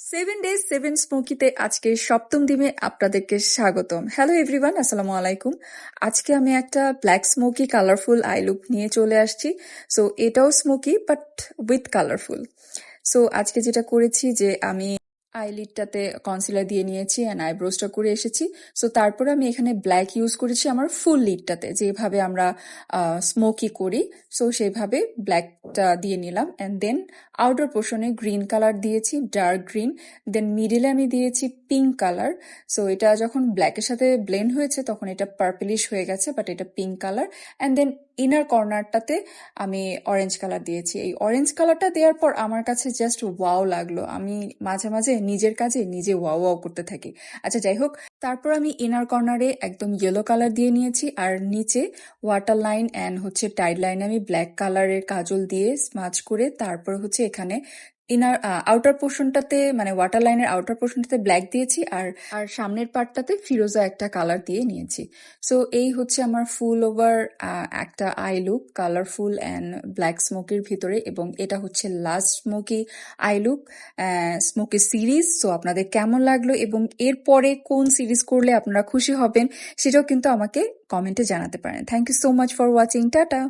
7 days 7 স্মোকিতে আজকে সপ্তম দিনে আপনাদেরকে স্বাগতম। হ্যালো এভরিওয়ান, আসসালামু আলাইকুম। আজকে আমি একটা black smoky colourful I look নিয়ে চলে আসছি। সো এটাও smoky but with colourful. So আজকে যেটা করেছি যে আমি আইলিডটাতে কনসিলার দিয়ে নিয়েছি অ্যান্ড আইব্রোজটা করে এসেছি। সো তারপরে আমি এখানে ব্ল্যাক ইউজ করেছি আমার ফুল লিডটাতে, যেভাবে আমরা স্মোকি করি। সো সেইভাবে ব্ল্যাকটা দিয়ে নিলাম অ্যান্ড দেন আউটার পোর্শনে গ্রিন কালার দিয়েছি, ডার্ক গ্রিন। দেন মিডিলে আমি দিয়েছি পিঙ্ক কালার। সো এটা যখন ব্ল্যাকের সাথে ব্লেন্ড হয়েছে তখন এটা পার্পলিশ হয়ে গেছে, বাট এটা pink colour. And then inner কর্নারটাতে আমি অরেঞ্জ কালার দিয়েছি। এই অরেঞ্জ কালারটা দেওয়ার পর আমার কাছে জাস্ট ওয়াও লাগলো। আমি মাঝে মাঝে নিজের কাজে নিজে ওয়াও ওয়াও করতে থাকি। আচ্ছা, যাই হোক, তারপর আমি ইনার কর্নারে একদম ইয়েলো কালার দিয়ে নিয়েছি আর নিচে ওয়াটার লাইন অ্যান্ড হচ্ছে টাইড লাইনে আমি ব্ল্যাক কালারের কাজল দিয়ে স্মাচ করে তারপর হচ্ছে এখানে ইনার আউটার পোর্শনটাতে মানে ওয়াটার লাইনের আউটার পোর্শনটাতে ব্ল্যাক দিয়েছি আর আর সামনের পার্টটাতে ফিরোজা একটা কালার দিয়ে নিয়েছি। সো এই হচ্ছে আমার ফুল ওভার একটা eye look, colourful and black স্মোকির ভিতরে, এবং এটা হচ্ছে last smoky eye look smoky series. So আপনাদের কেমন লাগলো এবং এরপরে কোন সিরিজ করলে আপনারা খুশি হবেন সেটাও কিন্তু আমাকে কমেন্টে জানাতে পারেন। Thank you so much for watching. Tata.